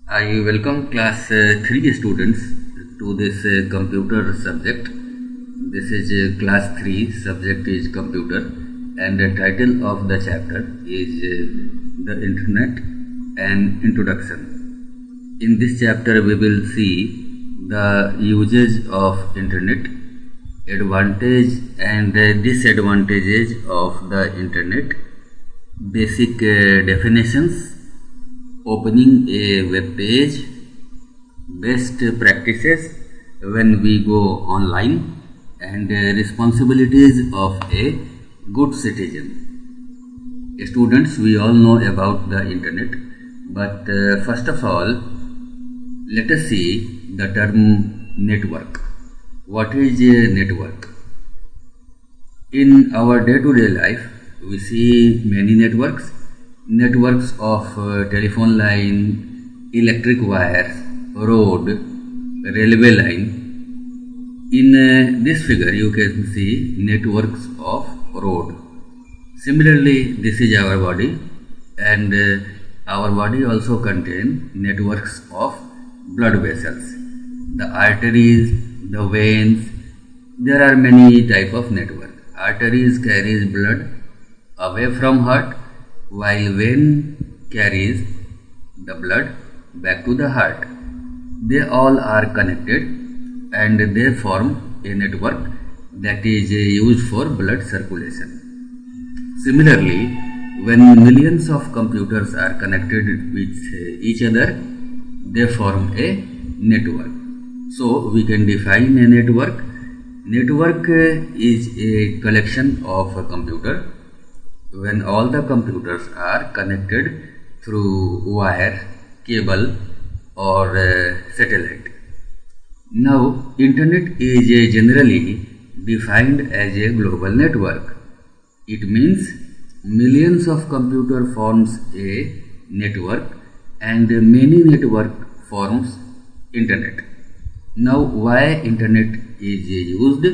I welcome class 3 students to this computer subject. This is class 3, subject is computer, and the title of the chapter is the internet and introduction. In this chapter we will see the uses of internet, advantage and disadvantages of the internet, basic definitions, opening a web page, best practices when we go online, and responsibilities of a good citizen. Students, we all know about the internet, but first of all, let us see the term network. What is a network? In our day-to-day life, we see many networks of telephone line, electric wires, road, railway line. In this figure you can see networks of road. Similarly, this is our body, and our body also contains networks of blood vessels, the arteries, the veins. There are many type of network. Arteries carries blood away from heart, while vein carries the blood back to the heart. They all are connected and they form a network that is used for blood circulation. Similarly, when millions of computers are connected with each other, they form a network. So we can define a network. Network is a collection of a computer when all the computers are connected through wire, cable or satellite. Now, internet is generally defined as a global network. It means millions of computers forms a network and many network forms internet. Now, why internet is used?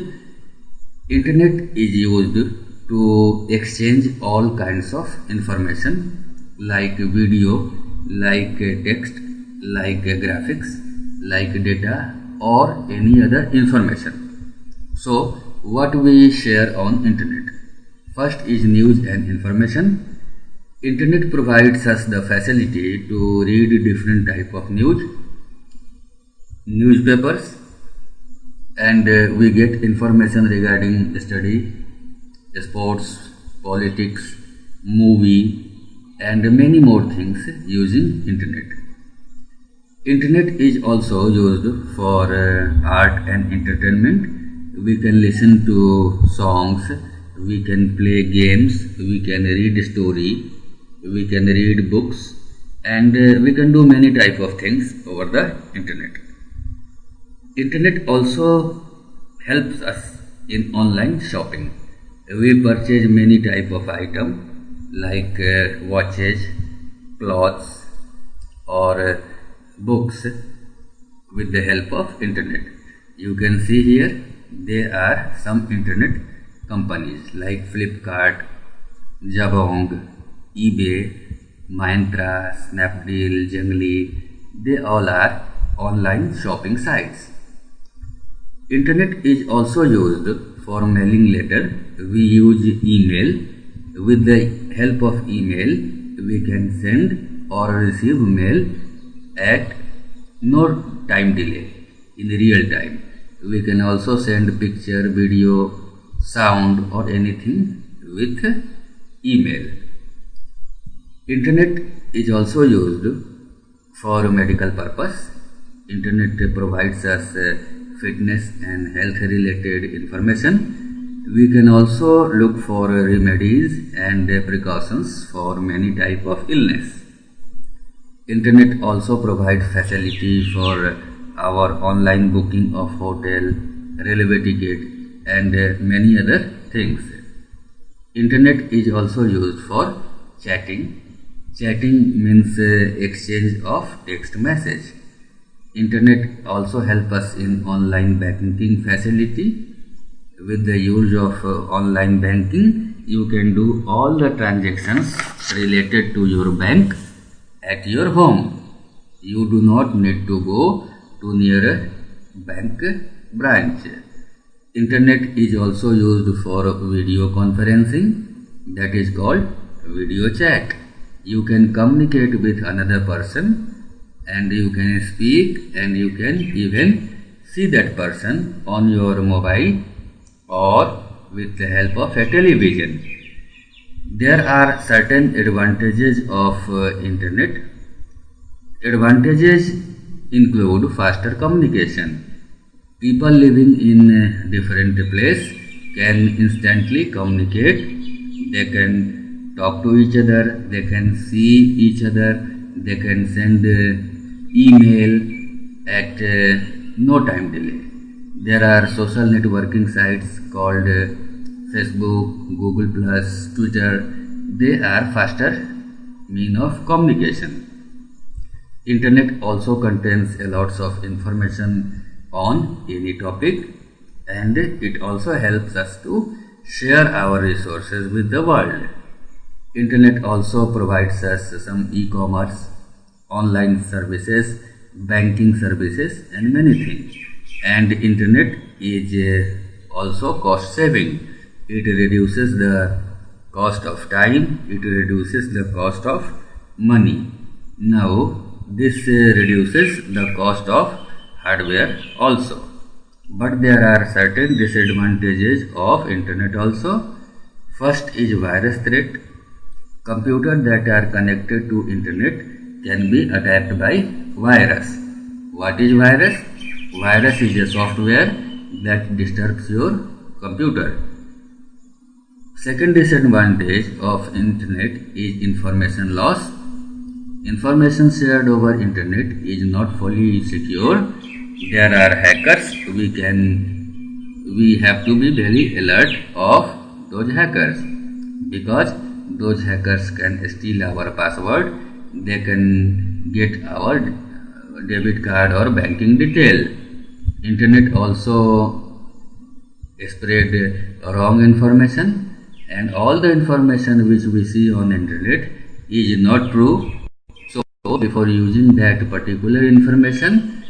Internet is used to exchange all kinds of information like video, like text, like graphics, like data or any other information. So what we share on internet? First is news and information. Internet provides us the facility to read different type of newspapers, and we get information regarding study, sports, politics, movie and many more things using internet. Internet is also used for art and entertainment. We can listen to songs, we can play games, we can read story, we can read books, and we can do many type of things over the internet. Internet also helps us in online shopping. We purchase many type of item like watches, clothes or books with the help of internet. You can see here there are some internet companies like Flipkart, Jabong, eBay, Myntra, Snapdeal, Jangli. They all are online shopping sites. Internet is also used for mailing letter. We use email. With the help of email, we can send or receive mail at no time delay, in real time. We can also send picture, video, sound or anything with email. Internet is also used for medical purpose. Internet provides us fitness and health related information. We can also look for remedies and precautions for many type of illness. Internet also provides facility for our online booking of hotel, railway ticket and many other things. Internet is also used for chatting. Chatting means exchange of text message. Internet also help us in online banking facility. With the use of online banking, you can do all the transactions related to your bank at your home. You do not need to go to near a bank branch. Internet is also used for video conferencing, that is called video chat. You can communicate with another person and you can speak and you can even see that person on your mobile or with the help of a television. There are certain advantages of internet. Advantages include faster communication. People living in a different place can instantly communicate. They can talk to each other, they can see each other, they can send email at no time delay. There are social networking sites called Facebook, Google Plus, Twitter. They are faster mean of communication. Internet also contains a lots of information on any topic, and it also helps us to share our resources with the world. Internet also provides us some e-commerce, online services, banking services and many things. And internet is also cost saving. It reduces the cost of time, it reduces the cost of money. Now this reduces the cost of hardware also. But there are certain disadvantages of internet also. First is virus threat. Computers that are connected to internet can be attacked by virus. What is virus? Virus is a software that disturbs your computer. Second disadvantage of internet is information loss. Information shared over internet is not fully secure. There are hackers. We have to be very alert of those hackers, because those hackers can steal our password. They can get our debit card or banking detail. Internet also spread wrong information, and all the information which we see on internet is not true. So before using that particular information,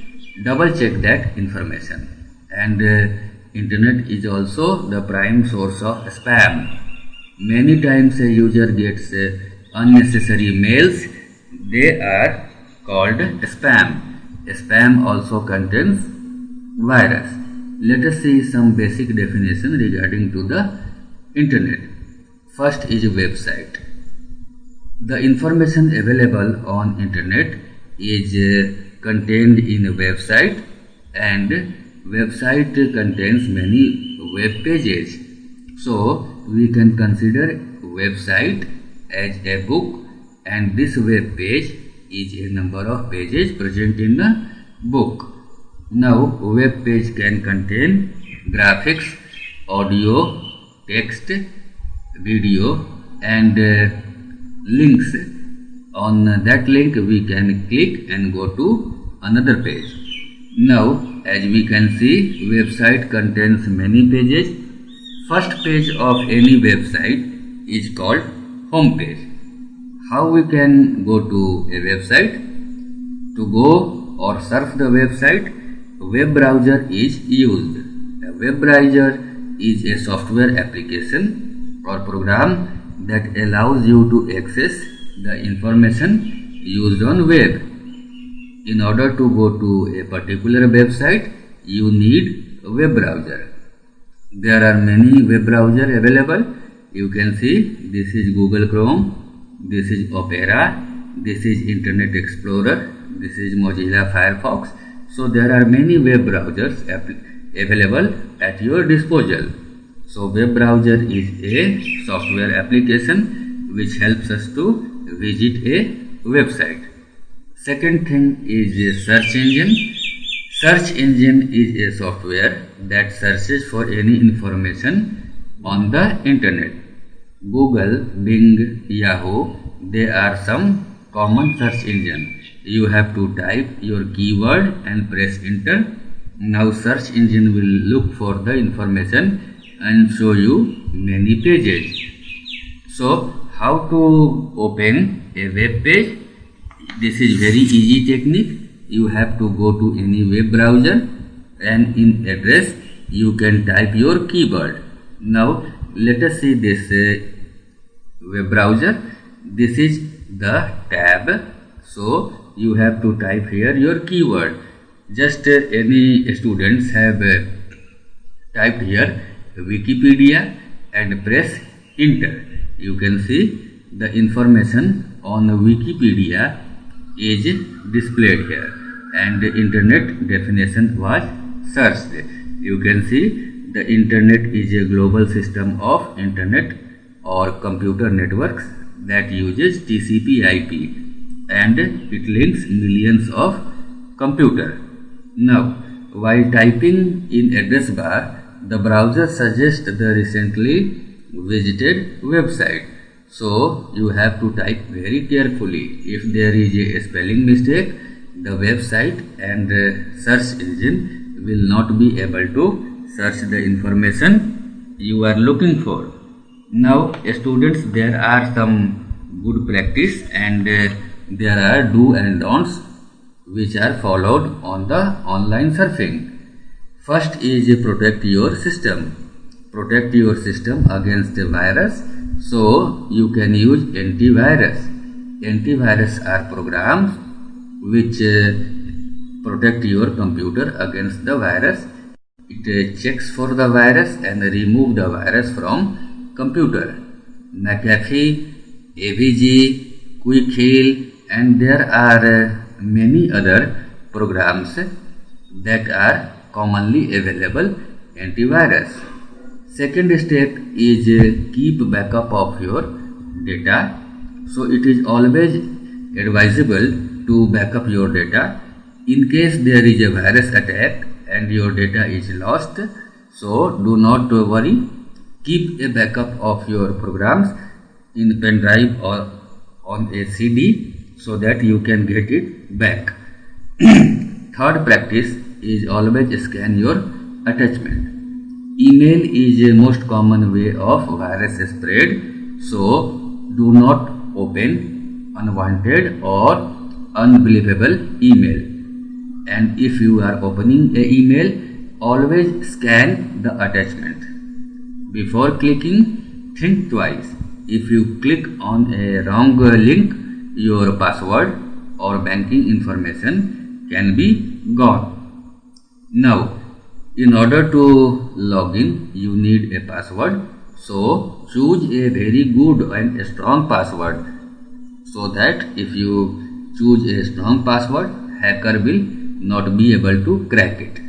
double check that information. And internet is also the prime source of spam. Many times a user gets unnecessary mails. They are called spam. Spam also contains virus. Let us see some basic definition regarding to the internet. First is website. The information available on internet is contained in a website, and website contains many web pages. So we can consider website as a book, and this web page is a number of pages present in the book. Now web page can contain graphics, audio, text, video and links. On that link we can click and go to another page. Now as we can see, website contains many pages. First page of any website is called home page. How we can go to a website? To go or surf the website, web browser is used. A web browser is a software application or program that allows you to access the information used on web. In order to go to a particular website, you need a web browser. There are many web browsers available. You can see this is Google Chrome, this is Opera, this is Internet Explorer, this is Mozilla Firefox. So there are many web browsers available at your disposal. So web browser is a software application which helps us to visit a website. Second thing is a search engine. Search engine is a software that searches for any information on the internet. Google, Bing, Yahoo, they are some common search engine. You have to type your keyword and press enter. Now search engine will look for the information and show you many pages. So how to open a web page? This is very easy technique. You have to go to any web browser and in address you can type your keyword. Now let us see this web browser. This is the tab. So you have to type here your keyword. Just any students have typed here Wikipedia and press enter. You can see the information on Wikipedia is displayed here and the internet definition was searched. You can see the internet is a global system of internet or computer networks that uses TCP/IP and it links millions of computers. Now, while typing in address bar, the browser suggests the recently visited website. So, you have to type very carefully. If there is a spelling mistake, the website and search engine will not be able to search the information you are looking for. Now, students, there are some good practice and there are do and don'ts which are followed on the online surfing. First is protect your system. Protect your system against the virus. So you can use antivirus. Antivirus are programs which protect your computer against the virus. It checks for the virus and remove the virus from computer. McAfee, AVG, Quick Heal, and there are many other programs that are commonly available antivirus. Second step is keep backup of your data. So it is always advisable to backup your data in case there is a virus attack and your data is lost. So do not worry. Keep a backup of your programs in pen drive or on a CD so that you can get it back. Third practice is always scan your attachment. Email is a most common way of virus spread, so do not open unwanted or unbelievable email. And if you are opening a email, always scan the attachment. Before clicking, think twice. If you click on a wrong link, your password or banking information can be gone. Now, in order to log in, you need a password. So, choose a very good and strong password so that if you choose a strong password, hacker will not be able to crack it.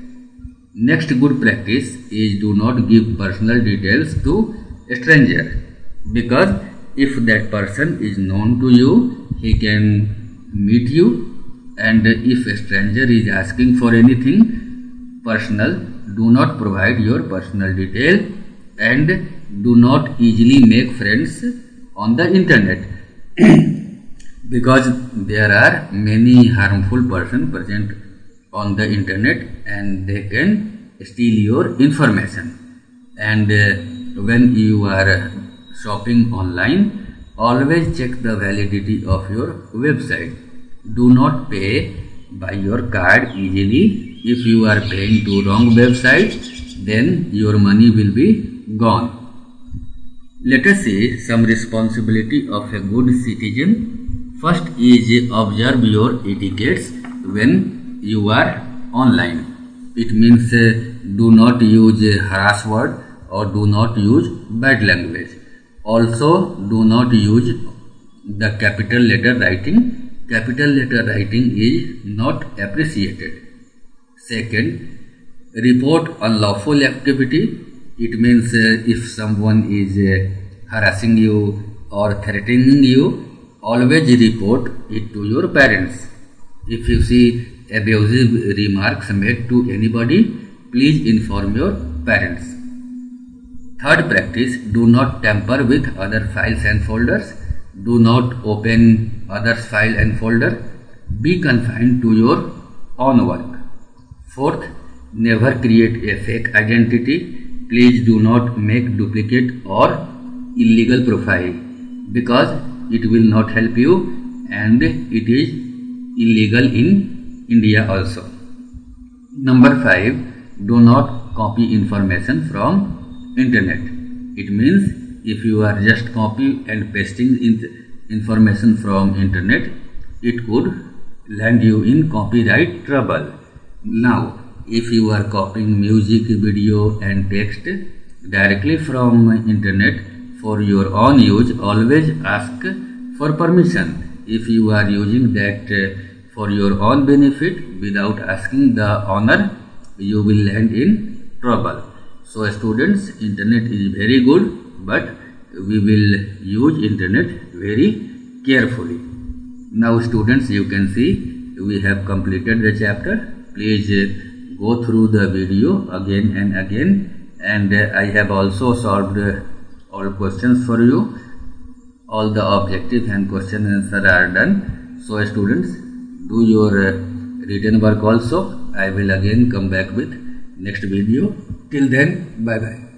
Next good practice is do not give personal details to a stranger, because if that person is known to you, he can meet you, and if a stranger is asking for anything personal, do not provide your personal detail and do not easily make friends on the internet because there are many harmful persons present on the internet and they can steal your information. And when you are shopping online, always check the validity of your website. Do not pay by your card easily. If you are paying to wrong website, then your money will be gone. Let us see some responsibility of a good citizen. First is observe your etiquettes when you are online. It means do not use harsh word or do not use bad language. Also, do not use the capital letter writing. Capital letter writing is not appreciated. Second, report unlawful activity. It means if someone is harassing you or threatening you, always report it to your parents. If you see abusive remarks made to anybody, please inform your parents. Third practice, do not tamper with other files and folders. Do not open others' file and folder. Be confined to your own work. Fourth, never create a fake identity. Please do not make duplicate or illegal profile because it will not help you and it is illegal in India also. Number 5, do not copy information from internet. It means if you are just copy and pasting information from internet, it could land you in copyright trouble. Now, if you are copying music, video and text directly from internet for your own use, always ask for permission. If you are using that for your own benefit without asking the owner, you will land in trouble. So students, internet is very good, but we will use internet very carefully. Now students, you can see we have completed the chapter. Please go through the video again and again, and I have also solved all questions for you. All the objective and question answer are done. So students, do your written work also. I will again come back with next video. Till then, bye bye.